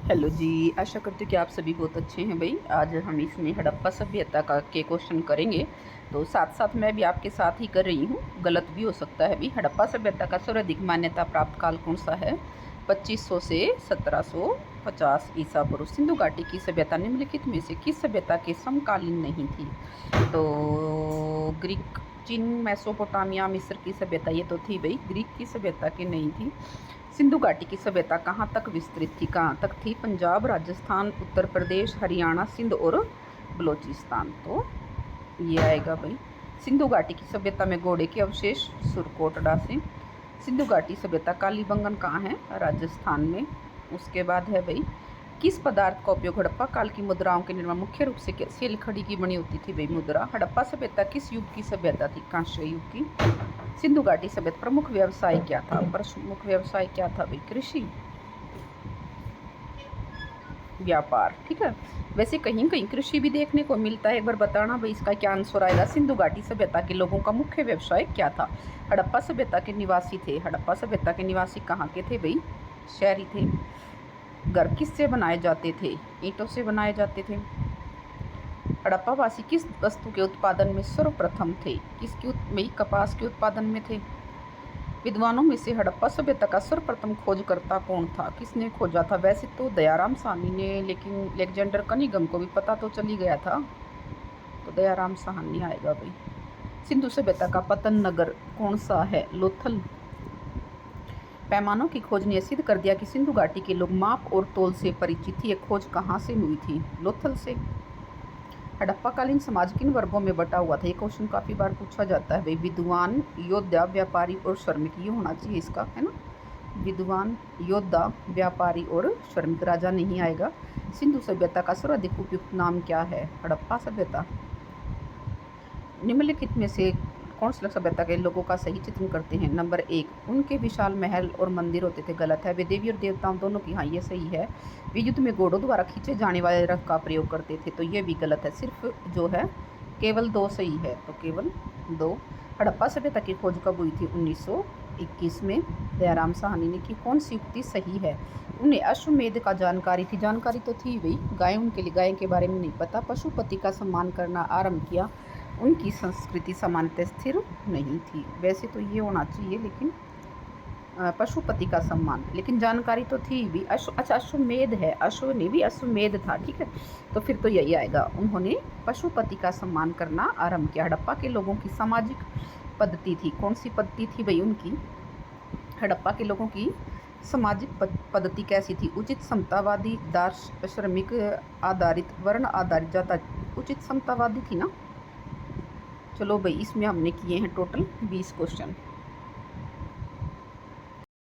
Hello जी, आशा करती हूँ कि आप सभी बहुत अच्छे हैं भाई। आज हम इसमें हड़प्पा सभ्यता का के क्वेश्चन करेंगे, तो साथ साथ मैं भी आपके साथ ही कर रही हूँ, गलत भी हो सकता है भाई। हड़प्पा सभ्यता का सर्वाधिक मान्यता प्राप्त काल कौन सा है? 2500 से 1750 ईसा पूर्व। सिंधु घाटी की सभ्यता निम्नलिखित में से किस सभ्यता के समकालीन नहीं थी? तो ग्रीक, चीन, मेसोपोटामिया, मिस्र की सभ्यता ये तो थी भाई, ग्रीक की सभ्यता की नहीं थी। सिंधु घाटी की सभ्यता कहाँ तक विस्तृत थी? कहाँ तक थी? पंजाब, राजस्थान, उत्तर प्रदेश, हरियाणा, सिंध और बलोचिस्तान। तो ये आएगा भाई। सिंधु घाटी की सभ्यता में घोड़े के अवशेष सुरकोटड़ा से। सिंधु घाटी सभ्यता कालीबंगन कहाँ है? राजस्थान में। उसके बाद है भाई, किस पदार्थ का उपयोग हड़प्पा काल की मुद्राओं के निर्माण मुख्य रूप से सेल खड़ी की बनी होती थी भाई मुद्रा? हड़प्पा सभ्यता किस युग की सभ्यता थी? कांस्य युग की। सिंधु घाटी सभ्यता प्रमुख व्यवसाय क्या था? प्रमुख व्यवसाय क्या था भाई? कृषि, व्यापार। ठीक है, वैसे कहीं कहीं कृषि भी देखने को मिलता है। एक बार बताना भाई इसका क्या आंसर आएगा। सिंधु घाटी सभ्यता के लोगों का मुख्य व्यवसाय क्या था? हड़प्पा सभ्यता के निवासी थे। हड़प्पा सभ्यता के निवासी कहाँ के थे भाई? शहरी थे। घर किससे बनाए जाते थे? ईंटों से बनाए जाते थे। हड़प्पावासी किस वस्तु के उत्पादन में सर्वप्रथम थे? किसके में? कपास के उत्पादन में थे। विद्वानों में से हड़प्पा सभ्यता का सर्वप्रथम खोजकर्ता कौन था? किसने खोजा था? वैसे तो दयाराम साहनी ने, लेकिन अलेक्जेंडर कनिंघम को भी पता तो चल ही गया था, तो दयाराम साहनी आएगा भाई। सिंधु सभ्यता का पतन नगर कौन सा है? लोथल। पैमानों की खोज ने सिद्ध कर दिया कि सिंधु घाटी के लोग माप और तोल से परिचित थे। यह खोज कहाँ से हुई थी? लोथल से। हड़प्पाकालीन समाज किन वर्गों में बटा हुआ था? ये क्वेश्चन काफ़ी बार पूछा जाता है भाई। विद्वान, योद्धा, व्यापारी और श्रमिक, ये होना चाहिए इसका, है ना। विद्वान, योद्धा, व्यापारी और श्रमिक। राजा नहीं आएगा। सिंधु सभ्यता का सर्वाधिक उपयुक्त नाम क्या है? हड़प्पा सभ्यता। निम्नलिखित में से कौन सी सभ्यता के लोगों का सही चित्रण करते हैं? नंबर 1, उनके विशाल महल और मंदिर होते थे। गलत है। वे देवी और देवताओं दोनों की, हाँ ये सही है। वे युद्ध में घोड़ों द्वारा खींचे जाने वाले रथ का प्रयोग करते थे, तो ये भी गलत है। सिर्फ जो है केवल 2 सही है, तो केवल 2। हड़प्पा सभ्यता की खोज कब हुई थी? 1921 में दयाराम साहनी ने की। कौन सी युक्ति सही है? उन्हें अश्वमेध का जानकारी थी। जानकारी तो थी भाई, गाय उनके लिए, गाय के बारे में नहीं पता। पशुपति का सम्मान करना आरंभ किया। उनकी संस्कृति सामान्यतः स्थिर नहीं थी। वैसे तो ये होना चाहिए, लेकिन पशुपति का सम्मान, लेकिन जानकारी तो थी भी। अच्छा, अश्वमेध है, अश्व नहीं भी अश्वमेध था। ठीक है, तो फिर तो यही आएगा। उन्होंने पशुपति का सम्मान करना आरंभ किया। हड़प्पा के लोगों की सामाजिक पद्धति थी। कौन सी पद्धति थी भाई उनकी? हड़प्पा के लोगों की सामाजिक पद्धति कैसी थी? उचित समतावादी, श्रमिक आधारित, वर्ण आधारित, जाता उचित समतावादी थी ना। चलो भाई, इसमें हमने किए हैं टोटल 20 क्वेश्चन।